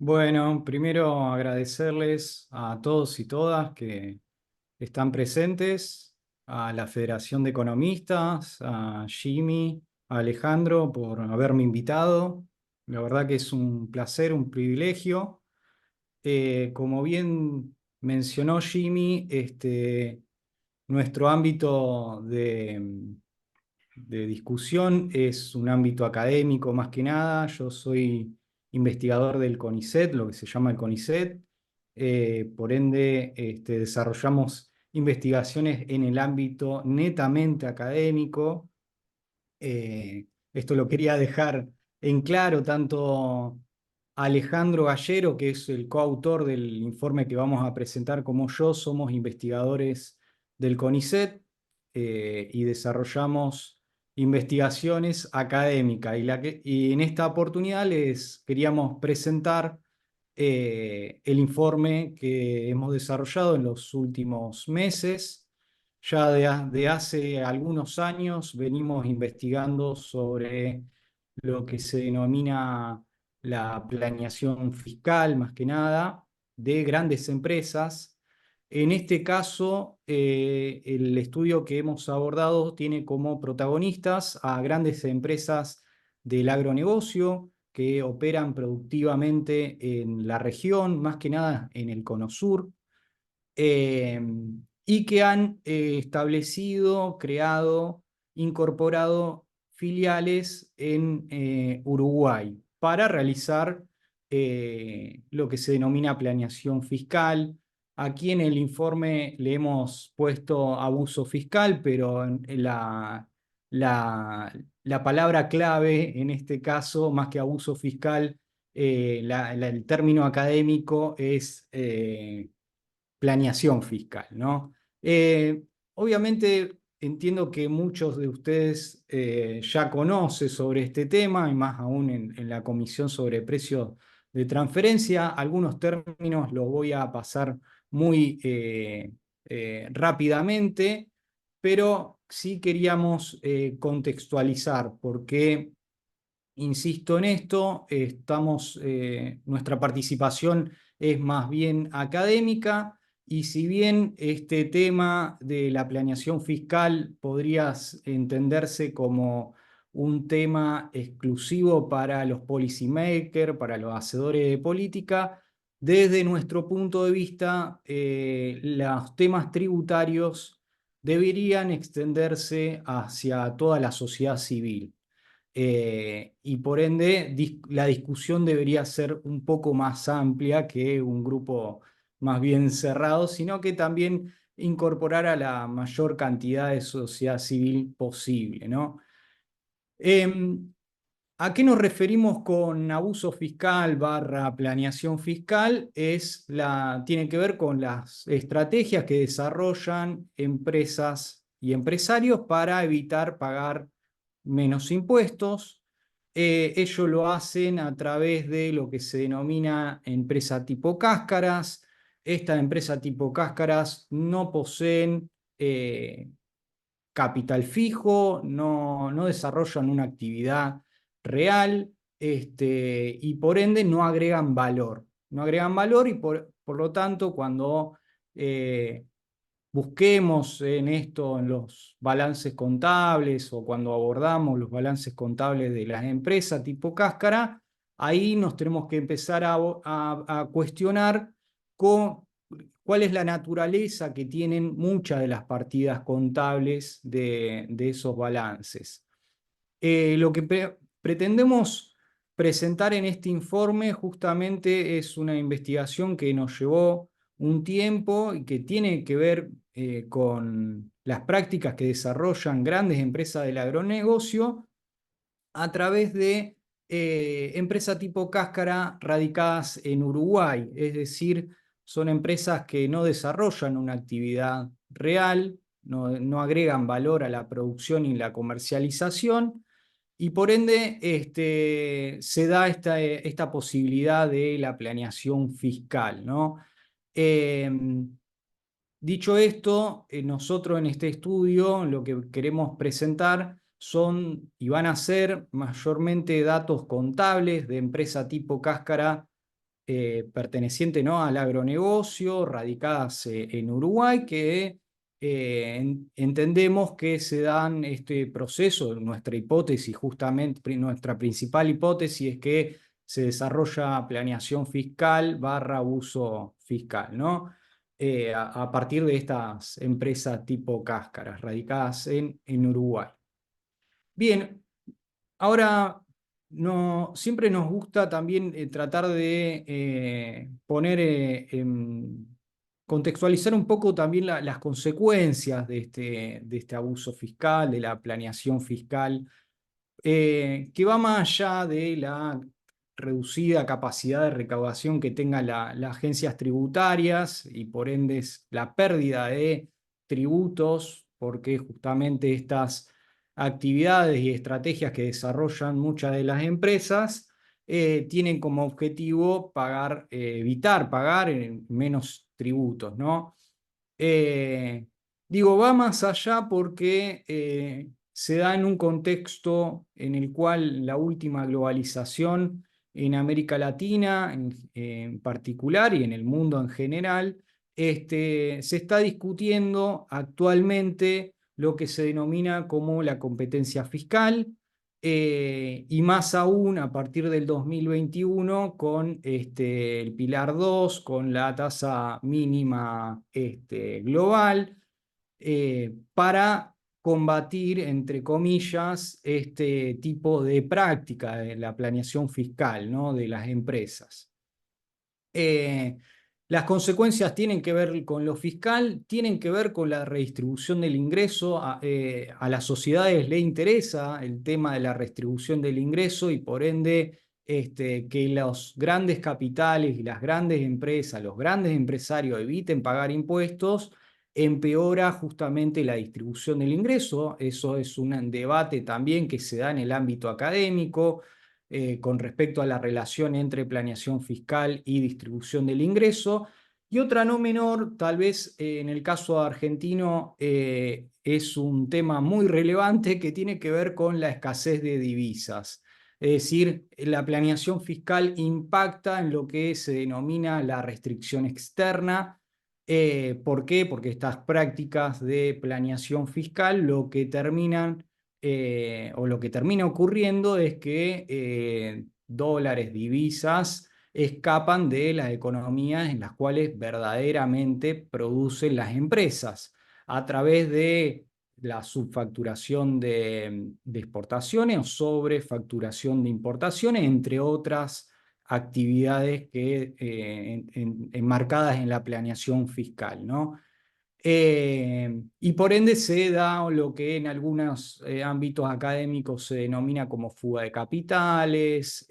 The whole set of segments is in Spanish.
Bueno, primero agradecerles a todos y todas que están presentes, a la Federación de Economistas, a Jimmy, a Alejandro por haberme invitado. La verdad que es un placer, un privilegio. Como bien mencionó Jimmy, nuestro ámbito de discusión es un ámbito académico más que nada. Yo soy investigador del CONICET, lo que se llama el CONICET. Por ende, desarrollamos investigaciones en el ámbito netamente académico. Esto lo quería dejar en claro tanto Alejandro Gallero, que es el coautor del informe que vamos a presentar, como yo, somos investigadores del CONICET y desarrollamos investigaciones académicas. Y en esta oportunidad les queríamos presentar el informe que hemos desarrollado en los últimos meses. Ya de hace algunos años venimos investigando sobre lo que se denomina la planeación fiscal, más que nada, de grandes empresas. En este caso, el estudio que hemos abordado tiene como protagonistas a grandes empresas del agronegocio que operan productivamente en la región, más que nada en el Cono Sur, eh, y que han establecido, creado, incorporado filiales en Uruguay para realizar lo que se denomina planeación fiscal. Aquí en el informe le hemos puesto abuso fiscal, pero la, la palabra clave en este caso, más que abuso fiscal, el término académico es planeación fiscal, ¿no? Obviamente entiendo que muchos de ustedes ya conocen sobre este tema, y más aún en la Comisión sobre Precios de Transferencia. Algunos términos los voy a pasar muy rápidamente, pero sí queríamos contextualizar, porque insisto en esto, nuestra participación es más bien académica, y si bien este tema de la planeación fiscal podría entenderse como un tema exclusivo para los policymakers, para los hacedores de política, desde nuestro punto de vista, los temas tributarios deberían extenderse hacia toda la sociedad civil. Y por ende la discusión debería ser un poco más amplia que un grupo más bien cerrado, sino que también incorporar a la mayor cantidad de sociedad civil posible, ¿no? ¿A qué nos referimos con abuso fiscal barra planeación fiscal? Tiene que ver con las estrategias que desarrollan empresas y empresarios para evitar pagar menos impuestos. Ellos lo hacen a través de lo que se denomina empresa tipo cáscaras. Estas empresas tipo cáscaras no poseen capital fijo, no desarrollan una actividad real, y por ende no agregan valor. No agregan valor, y por lo tanto, cuando eh, busquemos en esto, en los balances contables, o cuando abordamos los balances contables de las empresas tipo cáscara, ahí nos tenemos que empezar a cuestionar cuál es la naturaleza que tienen muchas de las partidas contables de esos balances. Lo que pretendemos presentar en este informe justamente es una investigación que nos llevó un tiempo y que tiene que ver con las prácticas que desarrollan grandes empresas del agronegocio a través de empresas tipo cáscara radicadas en Uruguay. Es decir, son empresas que no desarrollan una actividad real, no agregan valor a la producción y la comercialización, y por ende se da esta posibilidad de la planeación fiscal, ¿no? Dicho esto, nosotros en este estudio lo que queremos presentar son y van a ser mayormente datos contables de empresa tipo cáscara perteneciente, ¿no?, al agronegocio, radicadas en Uruguay, que entendemos que se dan este proceso. Nuestra hipótesis, justamente, nuestra principal hipótesis es que se desarrolla planeación fiscal barra abuso fiscal, ¿no? A partir de estas empresas tipo cáscaras radicadas en Uruguay. Bien, ahora no, siempre nos gusta también tratar de poner, contextualizar un poco también las consecuencias de este abuso fiscal, de la planeación fiscal, que va más allá de la reducida capacidad de recaudación que tengan las agencias tributarias y por ende la pérdida de tributos, porque justamente estas actividades y estrategias que desarrollan muchas de las empresas tienen como objetivo pagar, evitar pagar menos tributos, ¿no? Eh, Digo, va más allá porque se da en un contexto en el cual la última globalización en América Latina en particular y en el mundo en general, se está discutiendo actualmente lo que se denomina como la competencia fiscal, y más aún a partir del 2021 con el Pilar 2, con la tasa mínima global, para combatir, entre comillas, este tipo de práctica de la planeación fiscal, ¿no?, de las empresas. Eh, las consecuencias tienen que ver con lo fiscal, tienen que ver con la redistribución del ingreso. A las sociedades le interesa el tema de la redistribución del ingreso y por ende que los grandes capitales y las grandes empresas, los grandes empresarios eviten pagar impuestos, empeora justamente la distribución del ingreso. Eso es un debate también que se da en el ámbito académico con respecto a la relación entre planeación fiscal y distribución del ingreso. Y otra no menor, tal vez en el caso argentino, es un tema muy relevante que tiene que ver con la escasez de divisas. Es decir, la planeación fiscal impacta en lo que se denomina la restricción externa. ¿Por qué? Porque estas prácticas de planeación fiscal lo que terminan o lo que termina ocurriendo es que dólares, divisas, escapan de las economías en las cuales verdaderamente producen las empresas a través de la subfacturación de exportaciones o sobrefacturación de importaciones, entre otras actividades que, enmarcadas en la planeación fiscal, ¿no? Y por ende se da lo que en algunos ámbitos académicos se denomina como fuga de capitales,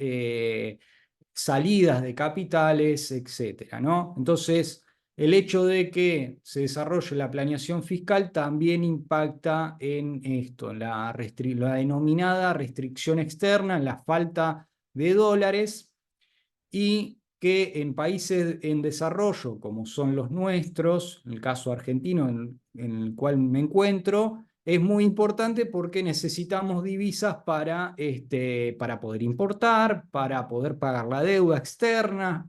salidas de capitales, etcétera, ¿no? Entonces, el hecho de que se desarrolle la planeación fiscal también impacta en esto, en la denominada restricción externa, en la falta de dólares, y que en países en desarrollo, como son los nuestros, en el caso argentino en el cual me encuentro, es muy importante porque necesitamos divisas para poder importar, para poder pagar la deuda externa,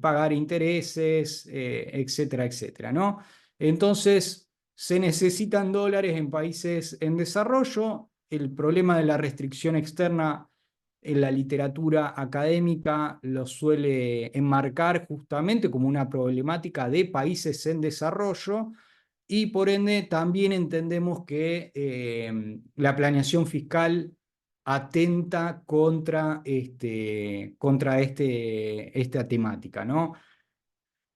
pagar intereses, etcétera, etcétera, ¿no? Entonces, se necesitan dólares en países en desarrollo. El problema de la restricción externa en la literatura académica lo suele enmarcar justamente como una problemática de países en desarrollo y por ende también entendemos que la planeación fiscal atenta contra esta temática, ¿no?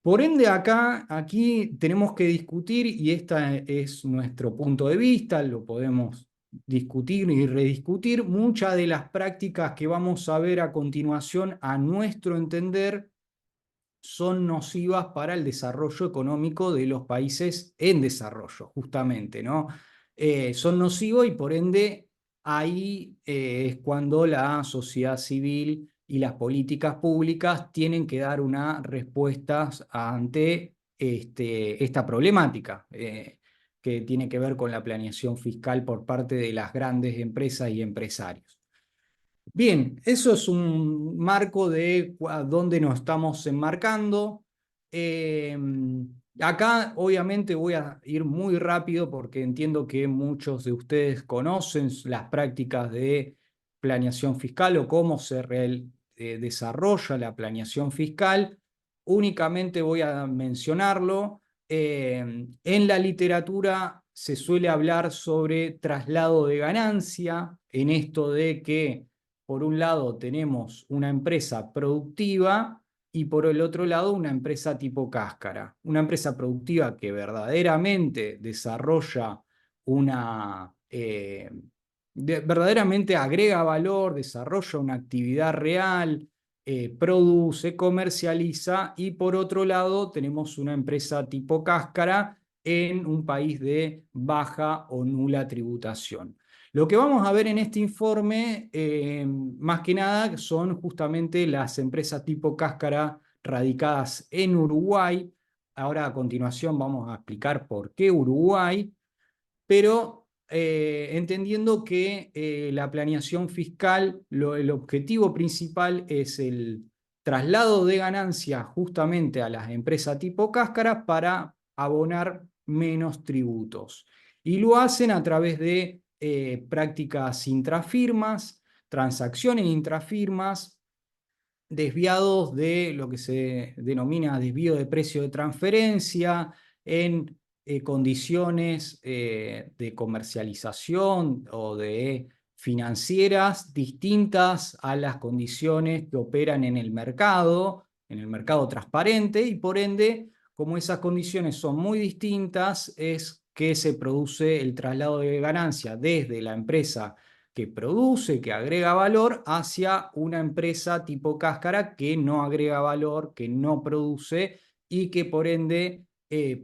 Por ende, aquí tenemos que discutir, y este es nuestro punto de vista, lo podemos discutir y rediscutir, muchas de las prácticas que vamos a ver a continuación, a nuestro entender, son nocivas para el desarrollo económico de los países en desarrollo, justamente, ¿no? Son nocivos y por ende ahí es cuando la sociedad civil y las políticas públicas tienen que dar una respuesta ante esta problemática que tiene que ver con la planeación fiscal por parte de las grandes empresas y empresarios. Bien, eso es un marco de dónde nos estamos enmarcando. Eh, Acá obviamente voy a ir muy rápido porque entiendo que muchos de ustedes conocen las prácticas de planeación fiscal o cómo se desarrolla la planeación fiscal. Únicamente voy a mencionarlo. En la literatura se suele hablar sobre traslado de ganancia, en esto de que por un lado tenemos una empresa productiva y por el otro lado una empresa tipo cáscara. Una empresa productiva que verdaderamente desarrolla verdaderamente agrega valor, desarrolla una actividad real, produce, comercializa, y por otro lado tenemos una empresa tipo cáscara en un país de baja o nula tributación. Lo que vamos a ver en este informe, más que nada, son justamente las empresas tipo cáscara radicadas en Uruguay. Ahora a continuación vamos a explicar por qué Uruguay, pero entendiendo que la planeación fiscal, el objetivo principal es el traslado de ganancias justamente a las empresas tipo cáscara para abonar menos tributos. Y lo hacen a través de prácticas intrafirmas, transacciones intrafirmas, desviados de lo que se denomina desvío de precio de transferencia en condiciones de comercialización o de financieras distintas a las condiciones que operan en el mercado transparente, y por ende, como esas condiciones son muy distintas, es que se produce el traslado de ganancia desde la empresa que produce, que agrega valor, hacia una empresa tipo cáscara que no agrega valor, que no produce y que por ende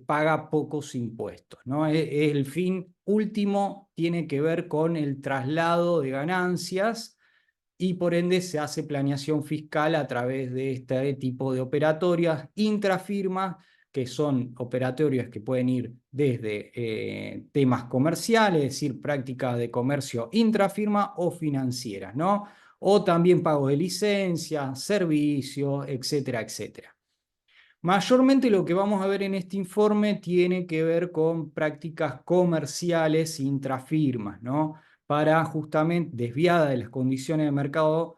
paga pocos impuestos, ¿no? El fin último tiene que ver con el traslado de ganancias y por ende se hace planeación fiscal a través de este tipo de operatorias intrafirmas, que son operatorias que pueden ir desde temas comerciales, es decir, prácticas de comercio intrafirma o financieras, ¿no? O también pago de licencias, servicios, etcétera, etcétera. Mayormente lo que vamos a ver en este informe tiene que ver con prácticas comerciales intrafirmas, ¿no? Para justamente desviada de las condiciones de mercado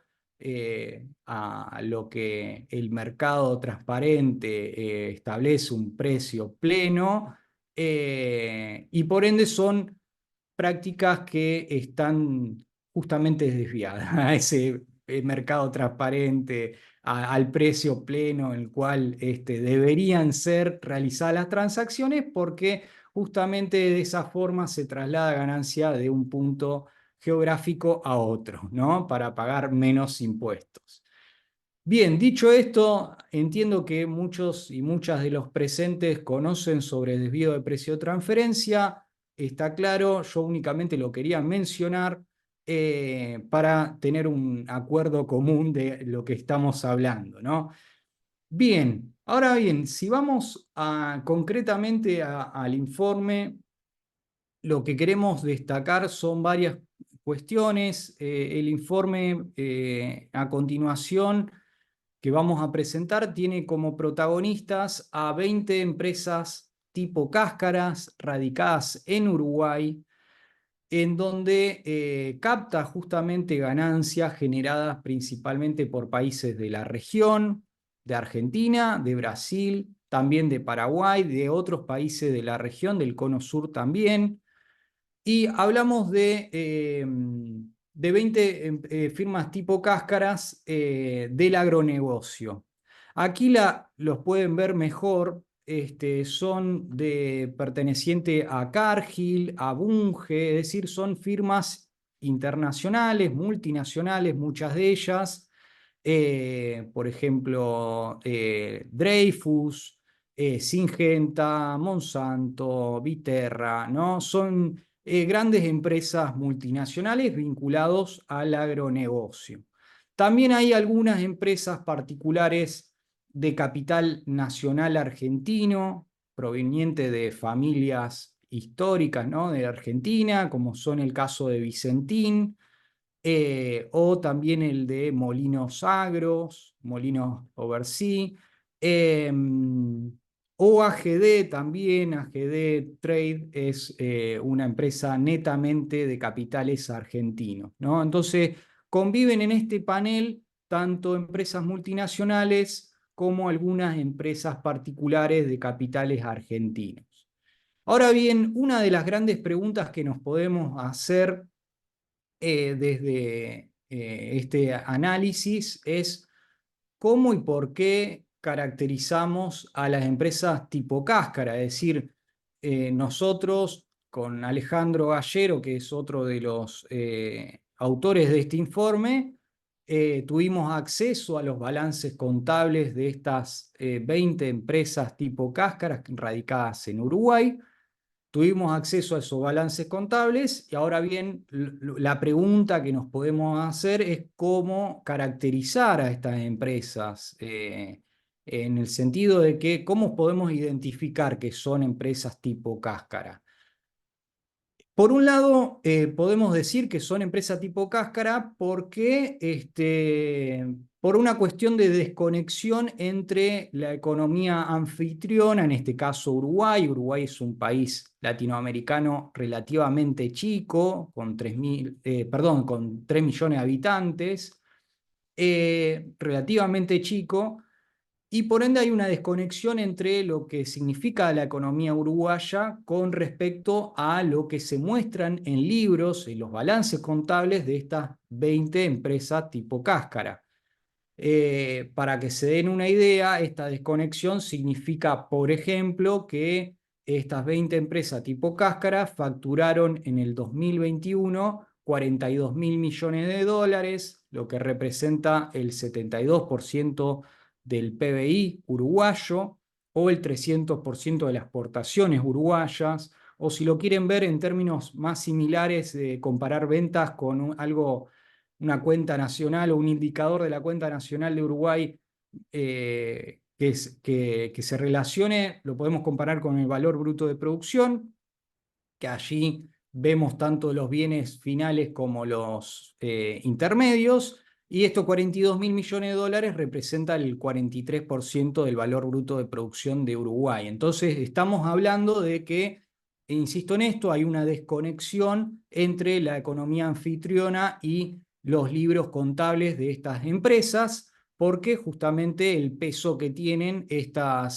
a lo que el mercado transparente establece un precio pleno, y por ende son prácticas que están justamente desviadas a ese mercado transparente, al precio pleno en el cual deberían ser realizadas las transacciones, porque justamente de esa forma se traslada ganancia de un punto geográfico a otro, ¿no? Para pagar menos impuestos. Bien, dicho esto, entiendo que muchos y muchas de los presentes conocen sobre desvío de precio de transferencia. Está claro, yo únicamente lo quería mencionar para tener un acuerdo común de lo que estamos hablando, ¿no? Bien, ahora bien, si vamos concretamente al informe, lo que queremos destacar son varias cuestiones. El informe a continuación que vamos a presentar tiene como protagonistas a 20 empresas tipo cáscaras radicadas en Uruguay, en donde capta justamente ganancias generadas principalmente por países de la región, de Argentina, de Brasil, también de Paraguay, de otros países de la región, del Cono Sur también. Y hablamos de 20 firmas tipo cáscaras del agronegocio. Aquí los pueden ver mejor, son pertenecientes a Cargill, a Bunge, es decir, son firmas internacionales, multinacionales, muchas de ellas. Por ejemplo, Dreyfus, Syngenta, Monsanto, Viterra, ¿no? Son grandes empresas multinacionales vinculados al agronegocio. También hay algunas empresas particulares de capital nacional argentino, proveniente de familias históricas, ¿no?, de Argentina, como son el caso de Vicentín, o también el de Molinos Agros, Molinos Oversea, eh, o AGD también. AGD Trade es una empresa netamente de capitales argentinos, ¿no? Entonces, conviven en este panel tanto empresas multinacionales como algunas empresas particulares de capitales argentinos. Ahora bien, una de las grandes preguntas que nos podemos hacer desde este análisis es cómo y por qué caracterizamos a las empresas tipo cáscara. Es decir, nosotros con Alejandro Gallero, que es otro de los autores de este informe, tuvimos acceso a los balances contables de estas 20 empresas tipo cáscaras radicadas en Uruguay. Tuvimos acceso a esos balances contables y ahora bien, la pregunta que nos podemos hacer es cómo caracterizar a estas empresas, en el sentido de que cómo podemos identificar que son empresas tipo cáscara. Por un lado, podemos decir que son empresas tipo cáscara porque, por una cuestión de desconexión entre la economía anfitriona, en este caso Uruguay. Uruguay es un país latinoamericano relativamente chico, con 3 millones de habitantes, relativamente chico, y por ende hay una desconexión entre lo que significa la economía uruguaya con respecto a lo que se muestran en libros, en los balances contables de estas 20 empresas tipo cáscara. Para que se den una idea, esta desconexión significa, por ejemplo, que estas 20 empresas tipo cáscara facturaron en el 2021 42 mil millones de dólares, lo que representa el 72% del PBI uruguayo o el 300% de las exportaciones uruguayas, o si lo quieren ver en términos más similares, de comparar ventas con algo, una cuenta nacional o un indicador de la cuenta nacional de Uruguay, que se relacione, lo podemos comparar con el valor bruto de producción, que allí vemos tanto los bienes finales como los intermedios, y estos 42 mil millones de dólares representa el 43% del valor bruto de producción de Uruguay. Entonces estamos hablando de que, insisto en esto, hay una desconexión entre la economía anfitriona y los libros contables de estas empresas, porque justamente el peso que tienen esta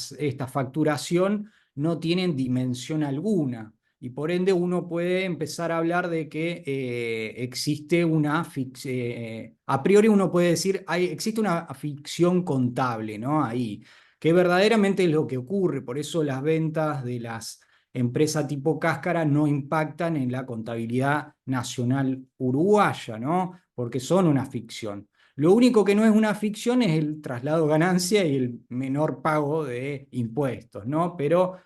facturación no tienen dimensión alguna. Y por ende uno puede empezar a hablar de que existe una ficción, a priori uno puede decir, existe una ficción contable, ¿no? Ahí, que verdaderamente es lo que ocurre. Por eso las ventas de las empresas tipo cáscara no impactan en la contabilidad nacional uruguaya, ¿no? Porque son una ficción. Lo único que no es una ficción es el traslado de ganancia y el menor pago de impuestos, ¿no? Pero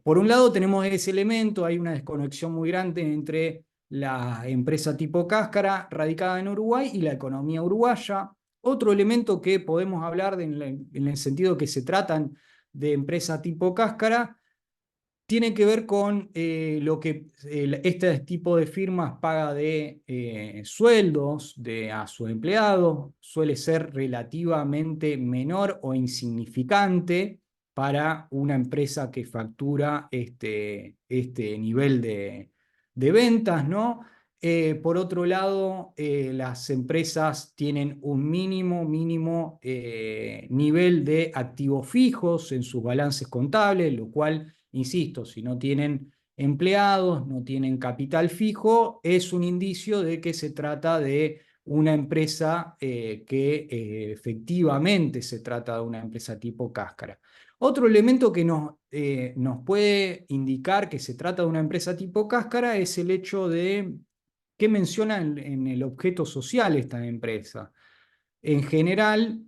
por un lado tenemos ese elemento, hay una desconexión muy grande entre la empresa tipo cáscara radicada en Uruguay y la economía uruguaya. Otro elemento que podemos hablar en el sentido que se tratan de empresa tipo cáscara tiene que ver con lo que este tipo de firmas paga de sueldos a sus empleados. Suele ser relativamente menor o insignificante para una empresa que factura este nivel de ventas, ¿no? Por otro lado, las empresas tienen un mínimo nivel de activos fijos en sus balances contables, lo cual, insisto, si no tienen empleados, no tienen capital fijo, es un indicio de que se trata de una empresa que efectivamente se trata de una empresa tipo cáscara. Otro elemento que nos puede indicar que se trata de una empresa tipo cáscara es el hecho de qué menciona en el objeto social esta empresa. En general,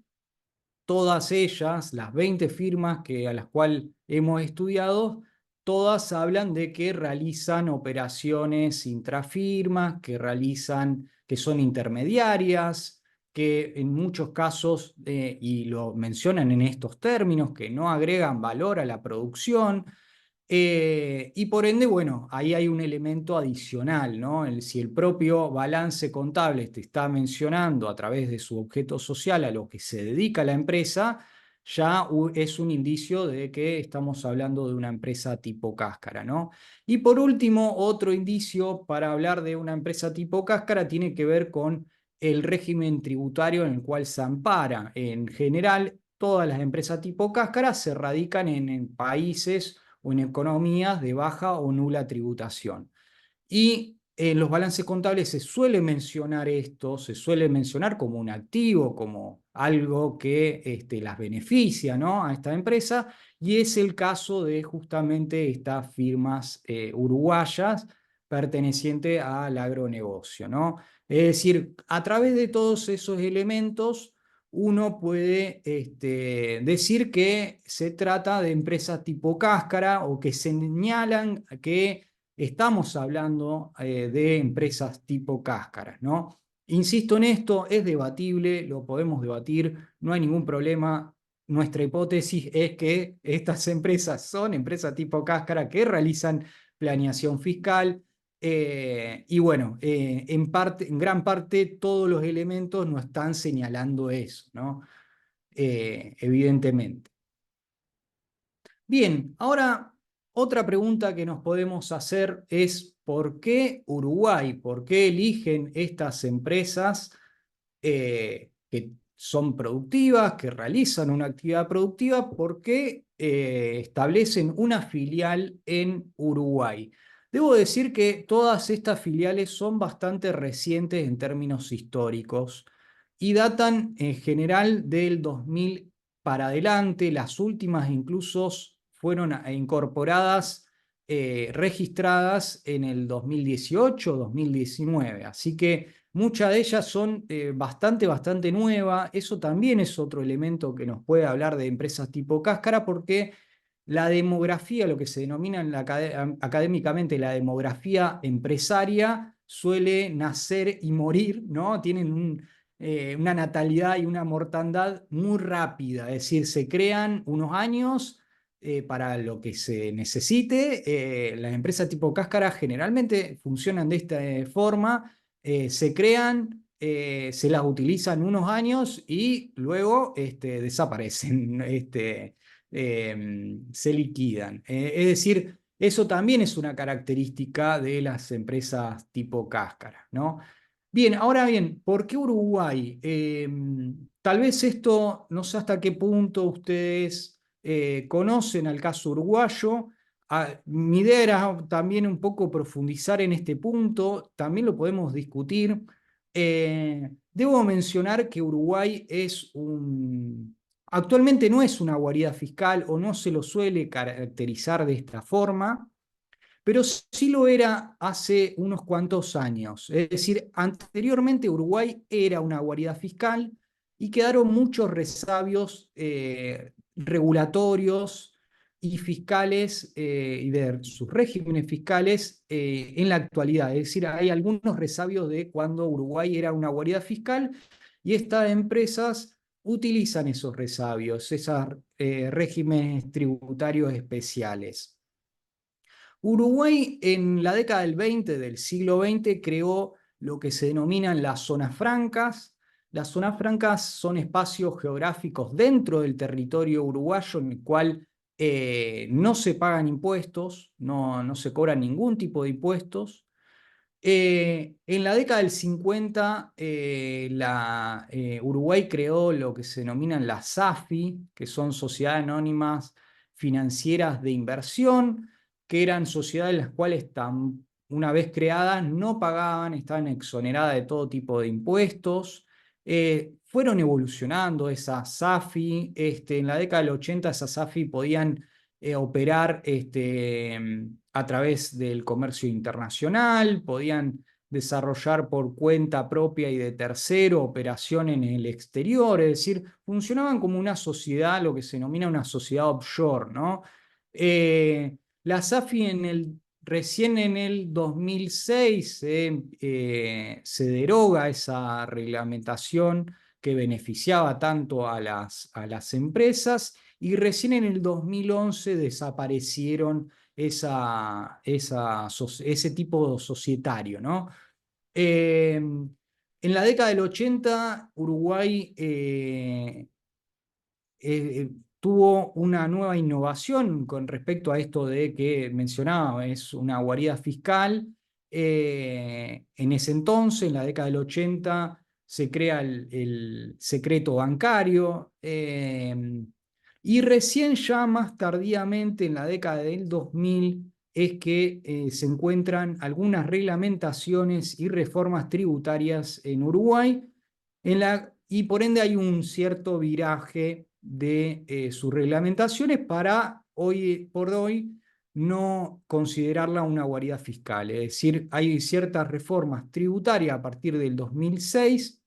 todas ellas, las 20 firmas a las cuales hemos estudiado, todas hablan de que realizan operaciones intrafirmas, que son intermediarias, que en muchos casos, y lo mencionan en estos términos, que no agregan valor a la producción. Y por ende, bueno, ahí hay un elemento adicional, ¿no? Si el propio balance contable te está mencionando a través de su objeto social a lo que se dedica la empresa, ya es un indicio de que estamos hablando de una empresa tipo cáscara, ¿no? Y por último, otro indicio para hablar de una empresa tipo cáscara tiene que ver con el régimen tributario en el cual se ampara. En general, todas las empresas tipo cáscara se radican en países o en economías de baja o nula tributación. Y en los balances contables se suele mencionar esto, se suele mencionar como un activo, como algo que las beneficia, ¿no?, a esta empresa, y es el caso de justamente estas firmas uruguayas pertenecientes al agronegocio, ¿no? Es decir, a través de todos esos elementos, uno puede decir que se trata de empresas tipo cáscara o que señalan que estamos hablando de empresas tipo cáscaras, ¿no? Insisto en esto, es debatible, lo podemos debatir, no hay ningún problema. Nuestra hipótesis es que estas empresas son empresas tipo cáscara que realizan planeación fiscal, y bueno, en gran parte todos los elementos no están señalando eso, ¿no? Evidentemente. Bien, ahora otra pregunta que nos podemos hacer es ¿por qué Uruguay? ¿Por qué eligen estas empresas que son productivas, que realizan una actividad productiva? ¿Por qué establecen una filial en Uruguay? Debo decir que todas estas filiales son bastante recientes en términos históricos y datan en general del 2000 para adelante. Las últimas incluso fueron incorporadas, registradas en el 2018-2019. Así que muchas de ellas son bastante nuevas. Eso también es otro elemento que nos puede hablar de empresas tipo cáscara, porque la demografía, lo que se denomina académicamente la demografía empresaria, suele nacer y morir, ¿no? Tienen una natalidad y una mortandad muy rápida, es decir, se crean unos años para lo que se necesite. Las empresas tipo cáscara generalmente funcionan de esta forma, se crean, se las utilizan unos años y luego desaparecen, se liquidan. Es decir, eso también es una característica de las empresas tipo cáscara, ¿no? Bien, ahora bien, ¿por qué Uruguay? Tal vez esto, no sé hasta qué punto ustedes conocen al caso uruguayo. Mi idea era también un poco profundizar en este punto, también lo podemos discutir. Debo mencionar que Uruguay actualmente no es una guarida fiscal o no se lo suele caracterizar de esta forma, pero sí lo era hace unos cuantos años. Es decir, anteriormente Uruguay era una guarida fiscal y quedaron muchos resabios regulatorios y fiscales, y de sus regímenes fiscales en la actualidad. Es decir, hay algunos resabios de cuando Uruguay era una guarida fiscal y estas empresas utilizan esos resabios, esos regímenes tributarios especiales. Uruguay en la década del 20 del siglo XX creó lo que se denominan las zonas francas. Las zonas francas son espacios geográficos dentro del territorio uruguayo en el cual no se pagan impuestos, no se cobran ningún tipo de impuestos. En la década del 50, Uruguay creó lo que se denominan las SAFI, que son sociedades anónimas financieras de inversión, que eran sociedades las cuales, una vez creadas, no pagaban, estaban exoneradas de todo tipo de impuestos. Fueron evolucionando esas SAFI. En la década del 80 esas SAFI podían operar a través del comercio internacional, podían desarrollar por cuenta propia y de tercero operación en el exterior, es decir, funcionaban como una sociedad, lo que se denomina una sociedad offshore, ¿no? La SAFI recién en el 2006 se deroga esa reglamentación que beneficiaba tanto a las empresas, y recién en el 2011 desaparecieron ese tipo societario, ¿no? En la década del 80, Uruguay tuvo una nueva innovación con respecto a esto de que mencionaba, es una guarida fiscal. En ese entonces, en la década del 80, se crea el secreto bancario, y recién ya más tardíamente, en la década del 2000, es que se encuentran algunas reglamentaciones y reformas tributarias en Uruguay, y por ende hay un cierto viraje de sus reglamentaciones para hoy por hoy no considerarla una guarida fiscal. Es decir, hay ciertas reformas tributarias a partir del 2006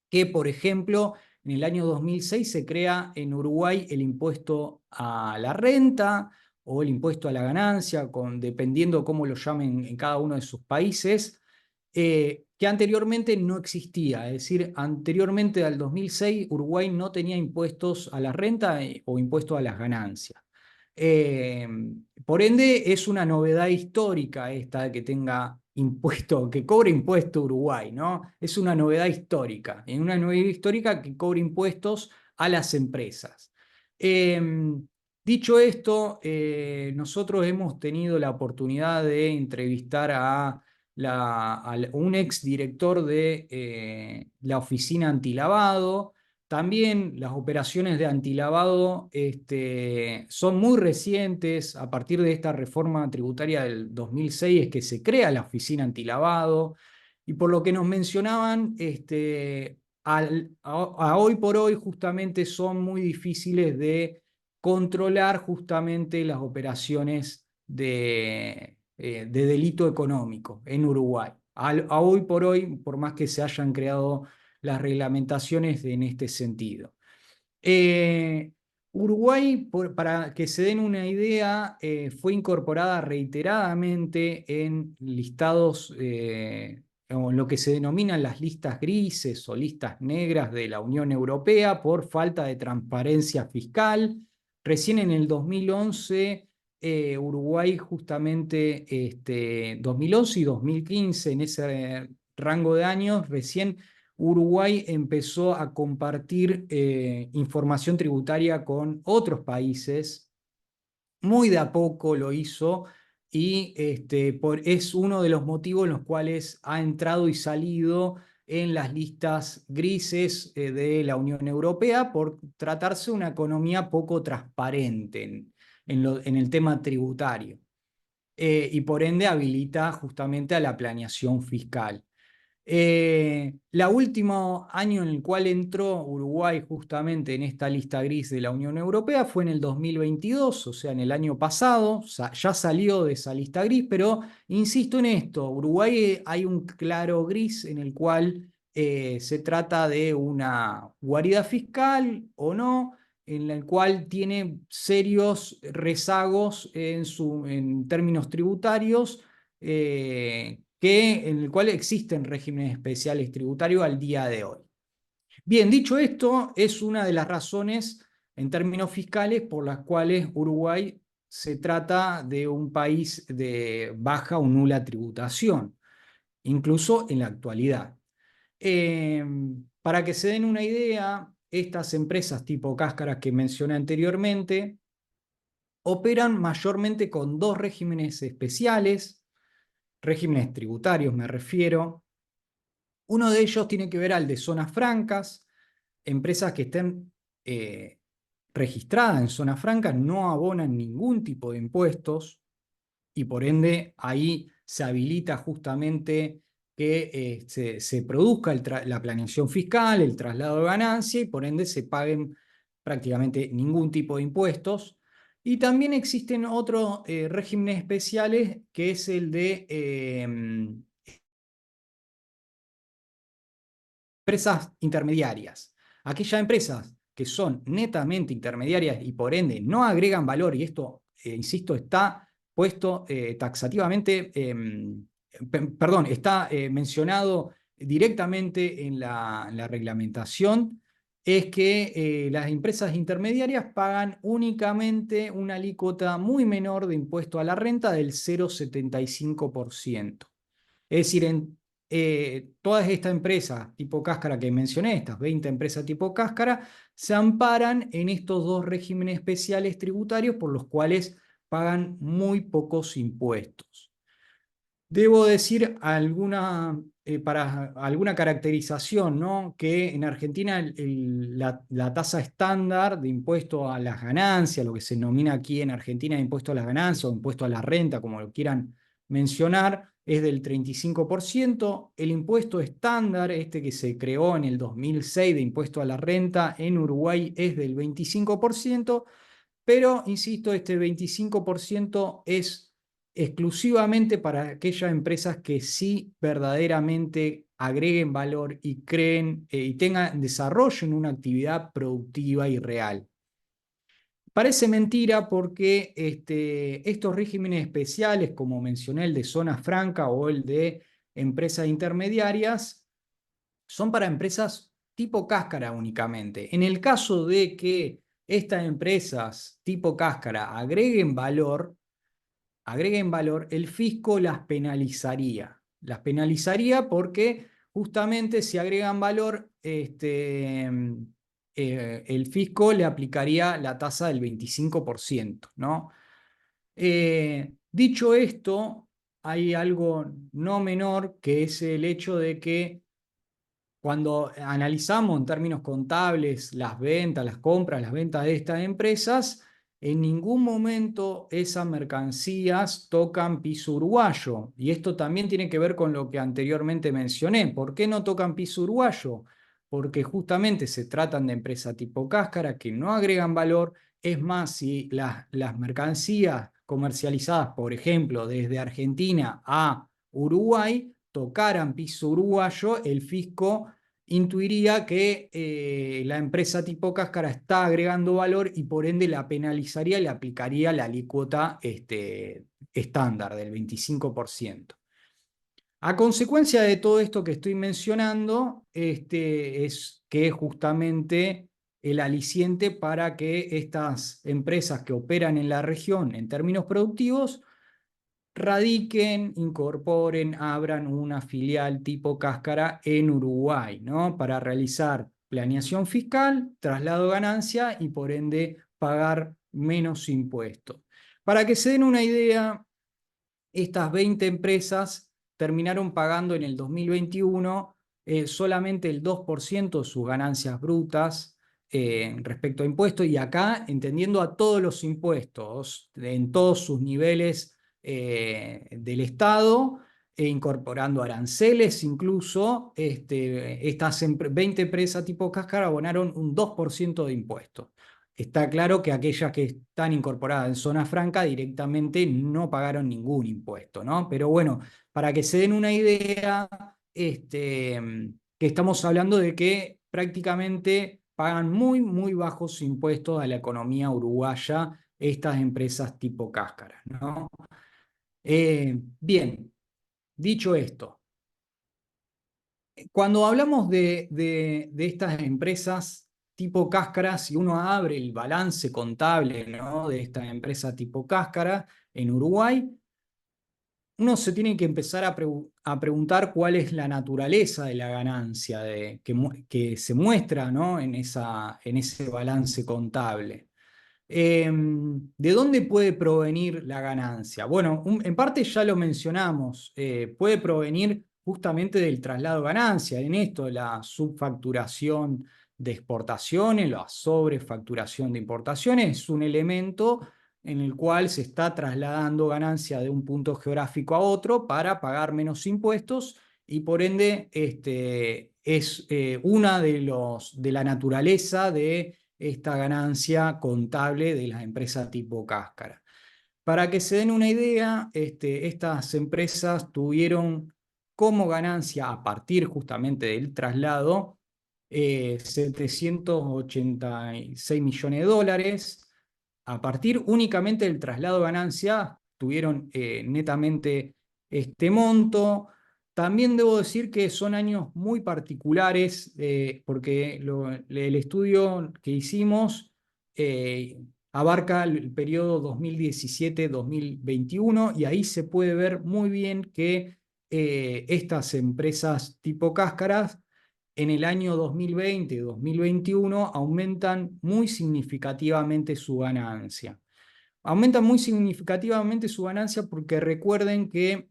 que, por ejemplo, en el año 2006 se crea en Uruguay el impuesto a la renta o el impuesto a la ganancia, dependiendo cómo lo llamen en cada uno de sus países, que anteriormente no existía. Es decir, anteriormente al 2006 Uruguay no tenía impuestos a la renta o impuestos a las ganancias. Eh, por ende, es una novedad histórica esta de que tenga impuesto, que cobre impuesto Uruguay, ¿no? Es una novedad histórica, en una novedad histórica que cobre impuestos a las empresas. Eh, Dicho esto, nosotros hemos tenido la oportunidad de entrevistar a un ex director de la oficina antilavado. También las operaciones de antilavado son muy recientes. A partir de esta reforma tributaria del 2006 es que se crea la oficina antilavado, y por lo que nos mencionaban, a hoy por hoy justamente son muy difíciles de controlar justamente las operaciones de delito económico en Uruguay. A hoy por hoy, por más que se hayan creado las reglamentaciones en este sentido. Eh, Uruguay, para que se den una idea, fue incorporada reiteradamente en listados, o en lo que se denominan las listas grises o listas negras de la Unión Europea por falta de transparencia fiscal. Recién en el 2011, Uruguay justamente, 2011 y 2015, en ese rango de años, recién Uruguay empezó a compartir información tributaria con otros países. Muy de a poco lo hizo, y es uno de los motivos en los cuales ha entrado y salido en las listas grises de la Unión Europea, por tratarse de una economía poco transparente en el tema tributario. Y por ende habilita justamente a la planeación fiscal. El último año en el cual entró Uruguay justamente en esta lista gris de la Unión Europea fue en el 2022, o sea, en el año pasado. Ya salió de esa lista gris, pero insisto en esto: Uruguay, hay un claro gris en el cual se trata de una guarida fiscal o no, en el cual tiene serios rezagos en términos tributarios, en el cual existen regímenes especiales tributarios al día de hoy. Bien, dicho esto, es una de las razones en términos fiscales por las cuales Uruguay se trata de un país de baja o nula tributación, incluso en la actualidad. Eh, para que se den una idea, estas empresas tipo cáscaras que mencioné anteriormente operan mayormente con dos regímenes especiales, regímenes tributarios me refiero. Uno de ellos tiene que ver al de zonas francas. Empresas que estén registradas en zonas francas no abonan ningún tipo de impuestos, y por ende ahí se habilita justamente que se produzca la planeación fiscal, el traslado de ganancia, y por ende se paguen prácticamente ningún tipo de impuestos. Y también existen otros regímenes especiales, que es el de empresas intermediarias. Aquellas empresas que son netamente intermediarias y por ende no agregan valor, y esto, insisto, está puesto taxativamente, perdón, está mencionado directamente en la reglamentación, es que las empresas intermediarias pagan únicamente una alícuota muy menor de impuesto a la renta del 0,75%. Es decir, todas estas empresas tipo cáscara que mencioné, estas 20 empresas tipo cáscara, se amparan en estos dos regímenes especiales tributarios por los cuales pagan muy pocos impuestos. Debo decir para alguna caracterización, ¿no? Que en Argentina la tasa estándar de impuesto a las ganancias, lo que se denomina aquí en Argentina impuesto a las ganancias o impuesto a la renta, como lo quieran mencionar, es del 35%. El impuesto estándar, este que se creó en el 2006 de impuesto a la renta en Uruguay, es del 25%. Pero, insisto, este 25% es exclusivamente para aquellas empresas que sí verdaderamente agreguen valor y creen y desarrollen una actividad productiva y real. Parece mentira porque estos regímenes especiales, como mencioné, el de zona franca o el de empresas intermediarias, son para empresas tipo cáscara únicamente. En el caso de que estas empresas tipo cáscara agreguen valor, el fisco las penalizaría. Las penalizaría porque justamente si agregan valor, el fisco le aplicaría la tasa del 25%, ¿no? Dicho esto, hay algo no menor que es el hecho de que cuando analizamos en términos contables las ventas, las compras, las ventas de estas empresas, en ningún momento esas mercancías tocan piso uruguayo. Y esto también tiene que ver con lo que anteriormente mencioné. ¿Por qué no tocan piso uruguayo? Porque justamente se tratan de empresas tipo cáscara que no agregan valor. Es más, si las mercancías comercializadas, por ejemplo, desde Argentina a Uruguay, tocaran piso uruguayo, el fisco intuiría que la empresa tipo cáscara está agregando valor y por ende la penalizaría y le aplicaría la alícuota estándar del 25%. A consecuencia de todo esto que estoy mencionando, es que justamente el aliciente para que estas empresas que operan en la región en términos productivos radiquen, incorporen, abran una filial tipo cáscara en Uruguay, ¿no? Para realizar planeación fiscal, traslado de ganancia y por ende pagar menos impuestos. Para que se den una idea, estas 20 empresas terminaron pagando en el 2021 solamente el 2% de sus ganancias brutas respecto a impuestos, y acá entendiendo a todos los impuestos en todos sus niveles del Estado, incorporando aranceles incluso, estas 20 empresas tipo cáscara abonaron un 2% de impuestos. Está claro que aquellas que están incorporadas en zona franca directamente no pagaron ningún impuesto, ¿no? Pero bueno, para que se den una idea, que estamos hablando de que prácticamente pagan muy, muy bajos impuestos a la economía uruguaya estas empresas tipo cáscara, ¿no? Bien, dicho esto, cuando hablamos de estas empresas tipo cáscara, si uno abre el balance contable, ¿no? De esta empresa tipo cáscara en Uruguay, uno se tiene que empezar a preguntar cuál es la naturaleza de la ganancia que se muestra, ¿no? en ese balance contable. ¿De dónde puede provenir la ganancia? Bueno, en parte ya lo mencionamos, puede provenir justamente del traslado de ganancia, en esto, la subfacturación de exportaciones, la sobrefacturación de importaciones, es un elemento en el cual se está trasladando ganancia de un punto geográfico a otro para pagar menos impuestos y por ende es una de la naturaleza de esta ganancia contable de las empresas tipo cáscara. Para que se den una idea, estas empresas tuvieron como ganancia a partir justamente del traslado 786 millones de dólares. A partir únicamente del traslado de ganancia, tuvieron netamente este monto. También debo decir que son años muy particulares, porque el estudio que hicimos abarca el periodo 2017-2021 y ahí se puede ver muy bien que estas empresas tipo cáscaras en el año 2020-2021 aumentan muy significativamente su ganancia. Aumentan muy significativamente su ganancia porque recuerden que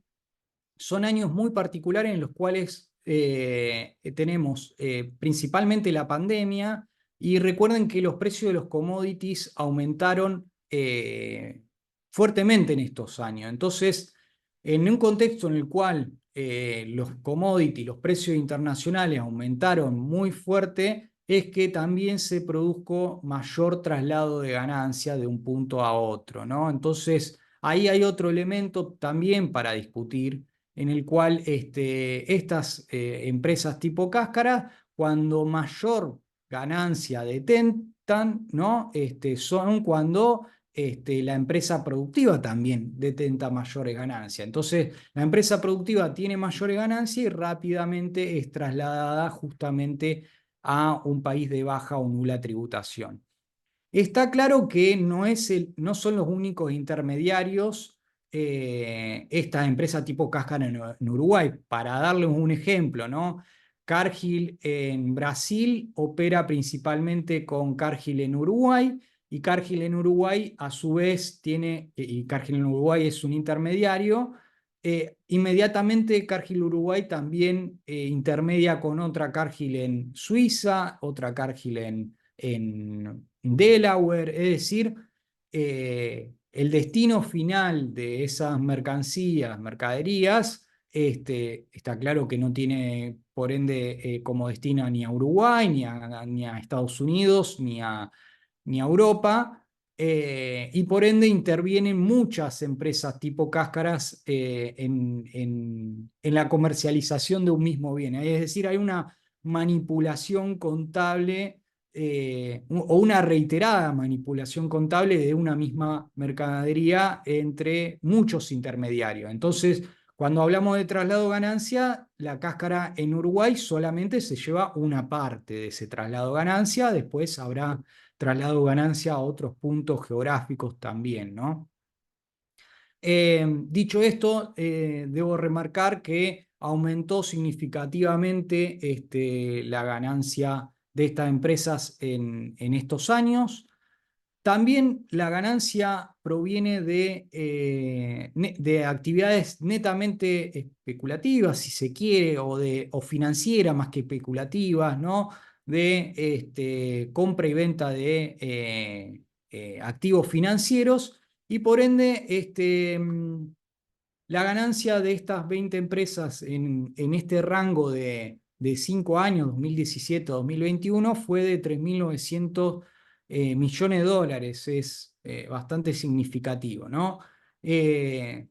son años muy particulares en los cuales tenemos principalmente la pandemia, y recuerden que los precios de los commodities aumentaron fuertemente en estos años. Entonces, en un contexto en el cual los commodities, los precios internacionales aumentaron muy fuerte, es que también se produjo mayor traslado de ganancia de un punto a otro, ¿no? Entonces, ahí hay otro elemento también para discutir, en el cual estas empresas tipo cáscara, cuando mayor ganancia detentan, ¿no? Son cuando la empresa productiva también detenta mayores ganancias. Entonces, la empresa productiva tiene mayores ganancias y rápidamente es trasladada justamente a un país de baja o nula tributación. Está claro que no son los únicos intermediarios esta empresa tipo Cáscara en Uruguay. Para darles un ejemplo, ¿no? Cargill en Brasil opera principalmente con Cargill en Uruguay, y Cargill en Uruguay a su vez y Cargill en Uruguay es un intermediario. Inmediatamente Cargill Uruguay también intermedia con otra Cargill en Suiza, otra Cargill en Delaware. Es decir, el destino final de esas mercaderías, está claro que no tiene, por ende, como destino ni a Uruguay, ni a Estados Unidos, ni a Europa, y por ende intervienen muchas empresas tipo cáscaras en la comercialización de un mismo bien. Es decir, hay una manipulación contable, o una reiterada manipulación contable de una misma mercadería entre muchos intermediarios. Entonces, cuando hablamos de traslado de ganancia, la cáscara en Uruguay solamente se lleva una parte de ese traslado de ganancia. Después habrá traslado de ganancia a otros puntos geográficos también, ¿no? Dicho esto, debo remarcar que aumentó significativamente la ganancia de estas empresas en estos años. También la ganancia proviene de actividades netamente especulativas, si se quiere, o financieras más que especulativas, ¿no? De compra y venta de activos financieros, y por ende la ganancia de estas 20 empresas en este rango de 5 años, 2017-2021, fue de 3.900 millones de dólares. Es bastante significativo, ¿no? Es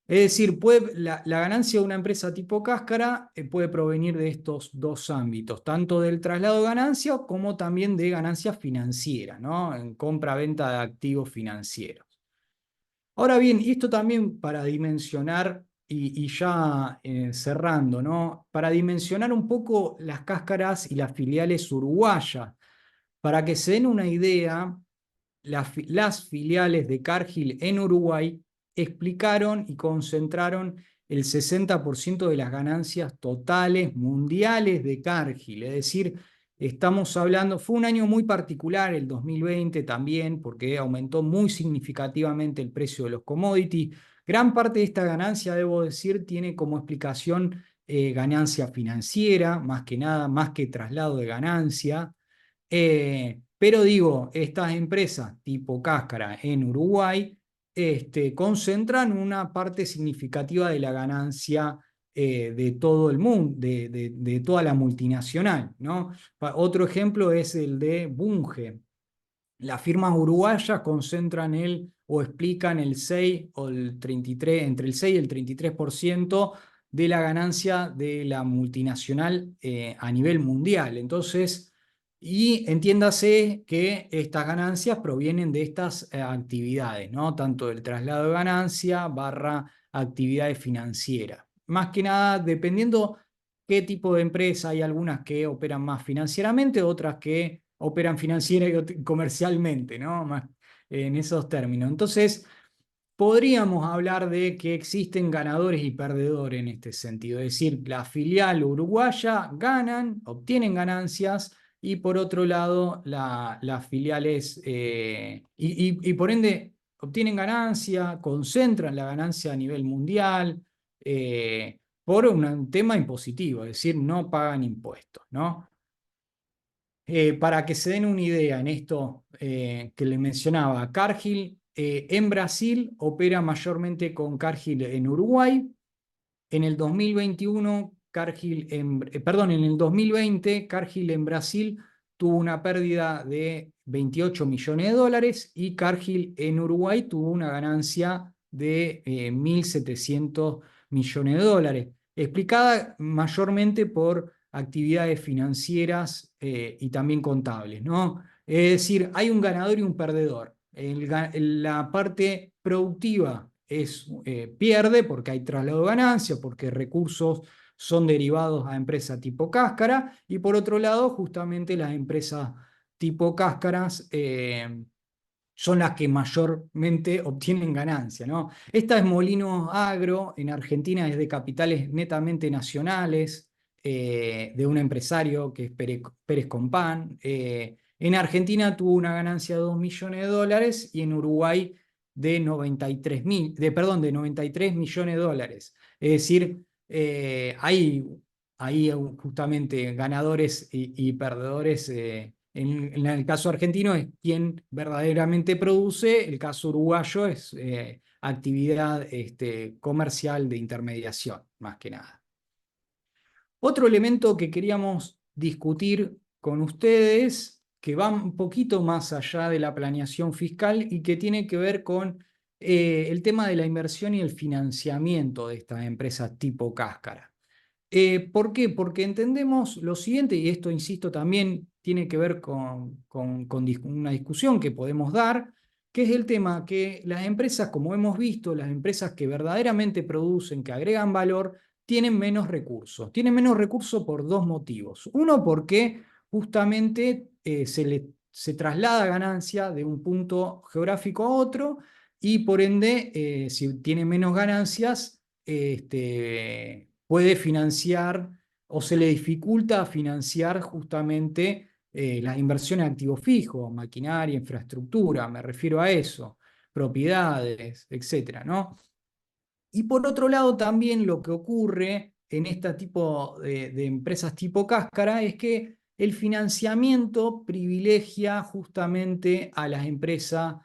decir, la ganancia de una empresa tipo cáscara puede provenir de estos dos ámbitos, tanto del traslado de ganancia como también de ganancias financieras, ¿no? En compra-venta de activos financieros. Ahora bien, y esto también para dimensionar, y ya cerrando, ¿no? Para dimensionar un poco las cáscaras y las filiales uruguayas, para que se den una idea, las filiales de Cargill en Uruguay explicaron y concentraron el 60% de las ganancias totales mundiales de Cargill. Es decir, estamos hablando, fue un año muy particular el 2020 también, porque aumentó muy significativamente el precio de los commodities. Gran parte de esta ganancia, debo decir, tiene como explicación ganancia financiera, más que nada, más que traslado de ganancia. Pero digo, estas empresas tipo Cáscara en Uruguay concentran una parte significativa de la ganancia de todo el mundo, de toda la multinacional, ¿no? Otro ejemplo es el de Bunge. Las firmas uruguayas concentran o explican el 6 o el 33, entre el 6 y el 33% de la ganancia de la multinacional a nivel mundial. Entonces, Y entiéndase que estas ganancias provienen de estas actividades, ¿no? Tanto del traslado de ganancia barra actividades financieras. Más que nada, dependiendo qué tipo de empresa, hay algunas que operan más financieramente, otras que operan financiera y comercialmente, ¿no? Más en esos términos. Entonces, podríamos hablar de que existen ganadores y perdedores en este sentido, es decir, la filial uruguaya ganan, obtienen ganancias y por otro lado las filiales y por ende obtienen ganancia, concentran la ganancia a nivel mundial por un tema impositivo, es decir, no pagan impuestos, ¿no? Para que se den una idea en esto que les mencionaba, Cargill en Brasil opera mayormente con Cargill en Uruguay. En el 2021, en el 2020, Cargill en Brasil tuvo una pérdida de 28 millones de dólares y Cargill en Uruguay tuvo una ganancia de 1.700 millones de dólares, explicada mayormente por actividades financieras y también contables, ¿no? Es decir, hay un ganador y un perdedor. La parte productiva pierde porque hay traslado de ganancia, porque recursos son derivados a empresas tipo cáscara, y por otro lado, justamente las empresas tipo cáscaras son las que mayormente obtienen ganancia, ¿no? Esta es Molino Agro, en Argentina es de capitales netamente nacionales, de un empresario que es Pérez Compán. En Argentina tuvo una ganancia de 2 millones de dólares y en Uruguay de 93 millones de dólares. Es decir, hay justamente ganadores y perdedores. En el caso argentino es quien verdaderamente produce, el caso uruguayo es actividad comercial de intermediación, más que nada. Otro elemento que queríamos discutir con ustedes, que va un poquito más allá de la planeación fiscal y que tiene que ver con el tema de la inversión y el financiamiento de estas empresas tipo cáscara. ¿Por qué? Porque entendemos lo siguiente, y esto, insisto, también tiene que ver con una discusión que podemos dar, que es el tema que las empresas, como hemos visto, las empresas que verdaderamente producen, que agregan valor, tienen menos recursos. Tienen menos recursos por dos motivos. Uno, porque justamente se traslada ganancia de un punto geográfico a otro y por ende, si tiene menos ganancias, puede financiar o se le dificulta financiar justamente las inversiones en activos fijos, maquinaria, infraestructura, me refiero a eso, propiedades, etcétera, ¿no? Y por otro lado, también lo que ocurre en este tipo de empresas tipo cáscara es que el financiamiento privilegia justamente a las empresas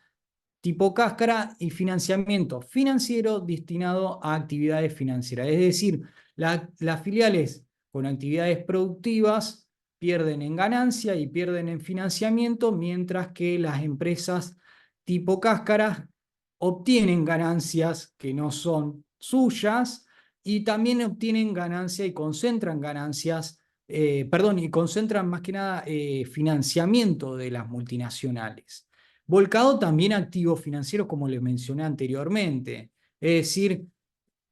tipo cáscara y financiamiento financiero destinado a actividades financieras. Es decir, las filiales con actividades productivas pierden en ganancia y pierden en financiamiento, mientras que las empresas tipo cáscara obtienen ganancias que no son suyas y también obtienen ganancias y concentran ganancias, perdón, y concentran más que nada financiamiento de las multinacionales. Volcado también a activos financieros, como les mencioné anteriormente. Es decir,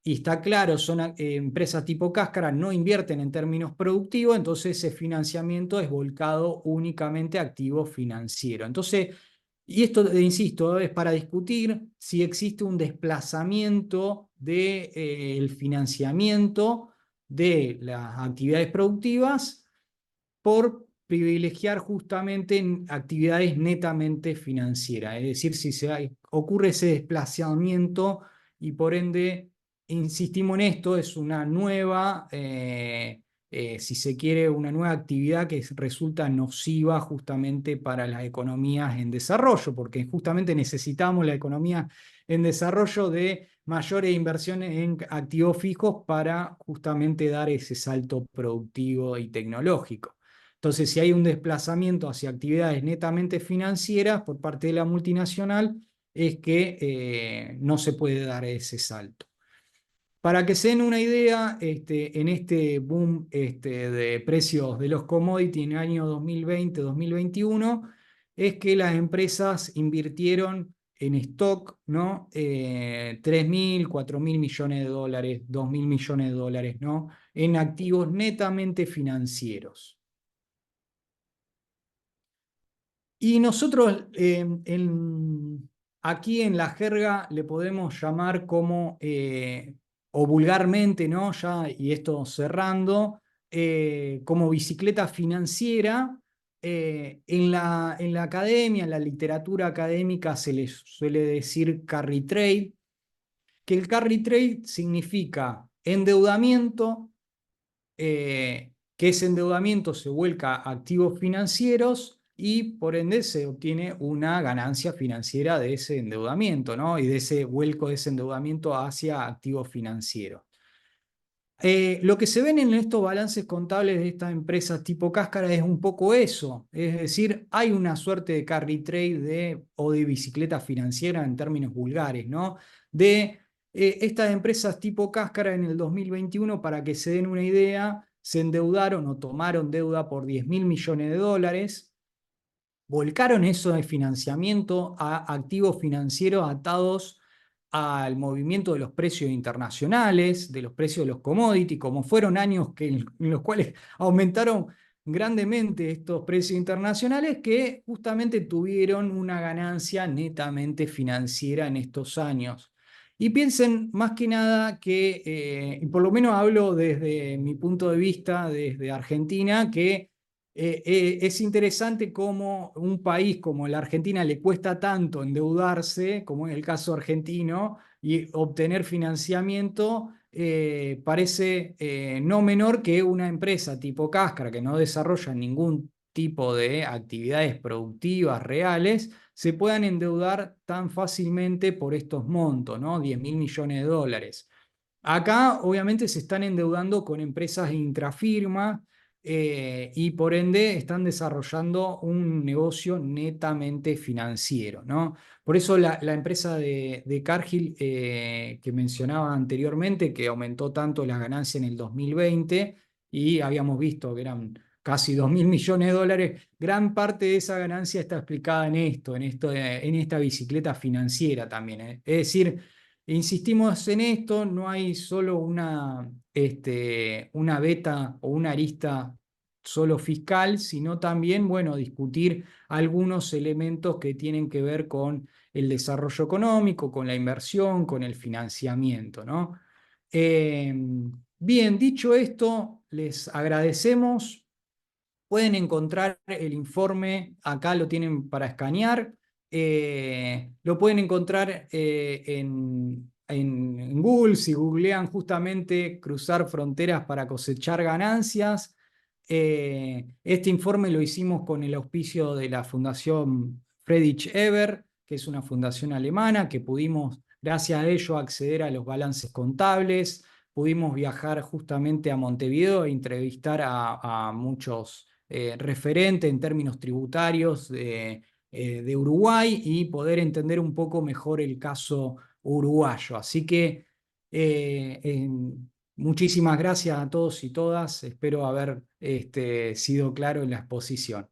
y está claro, son empresas tipo cáscara, no invierten en términos productivos, entonces ese financiamiento es volcado únicamente a activos financieros. Entonces, y esto, insisto, es para discutir si existe un desplazamiento del financiamiento de las actividades productivas por privilegiar justamente en actividades netamente financieras, es decir, si ocurre ese desplazamiento y por ende, insistimos en esto, es una nueva, si se quiere, una nueva actividad que resulta nociva justamente para las economías en desarrollo, porque justamente necesitamos la economía en desarrollo de mayores inversiones en activos fijos para justamente dar ese salto productivo y tecnológico. Entonces, si hay un desplazamiento hacia actividades netamente financieras por parte de la multinacional, es que no se puede dar ese salto. Para que se den una idea, en este boom de precios de los commodities en el año 2020-2021, es que las empresas invirtieron en stock, ¿no? 3.000, 4.000 millones de dólares, 2.000 millones de dólares, ¿no? En activos netamente financieros. Y nosotros aquí en la jerga le podemos llamar como, o vulgarmente, ¿no? Ya, y esto cerrando, como bicicleta financiera. En la academia, en la literatura académica, se les suele decir carry trade, que el carry trade significa endeudamiento, que ese endeudamiento se vuelca a activos financieros y por ende se obtiene una ganancia financiera de ese endeudamiento, ¿no? Y de ese vuelco de ese endeudamiento hacia activos financieros. Lo que se ven en estos balances contables de estas empresas tipo cáscara es un poco eso, es decir, hay una suerte de carry trade o de bicicleta financiera en términos vulgares, ¿no? De estas empresas tipo cáscara en el 2021, para que se den una idea, se endeudaron o tomaron deuda por 10.000 millones de dólares, volcaron eso de financiamiento a activos financieros atados al movimiento de los precios internacionales, de los precios de los commodities, como fueron años en los cuales aumentaron grandemente estos precios internacionales, que justamente tuvieron una ganancia netamente financiera en estos años. Y piensen más que nada que, y por lo menos hablo desde mi punto de vista, desde Argentina, que es interesante cómo un país como la Argentina le cuesta tanto endeudarse, como en el caso argentino, y obtener financiamiento. Parece no menor que una empresa tipo Cáscara, que no desarrolla ningún tipo de actividades productivas reales, se puedan endeudar tan fácilmente por estos montos, ¿no? 10.000 millones de dólares. Acá obviamente se están endeudando con empresas intrafirma, y por ende están desarrollando un negocio netamente financiero, ¿no? Por eso la empresa de Cargill, que mencionaba anteriormente, que aumentó tanto las ganancias en el 2020 y habíamos visto que eran casi 2.000 millones de dólares, gran parte de esa ganancia está explicada en esta bicicleta financiera también, ¿eh? Es decir, insistimos en esto, no hay solo una beta o una arista solo fiscal, sino también, bueno, discutir algunos elementos que tienen que ver con el desarrollo económico, con la inversión, con el financiamiento, ¿no? Eh, Bien, dicho esto, les agradecemos. Pueden encontrar el informe, acá lo tienen para escanear, lo pueden encontrar en Google, si googlean justamente cruzar fronteras para cosechar ganancias. Este informe lo hicimos con el auspicio de la Fundación Friedrich Ebert, que es una fundación alemana, que pudimos, gracias a ello, acceder a los balances contables. Pudimos viajar justamente a Montevideo e entrevistar a muchos referente en términos tributarios de Uruguay y poder entender un poco mejor el caso uruguayo. Así que muchísimas gracias a todos y todas. Espero haber sido claro en la exposición.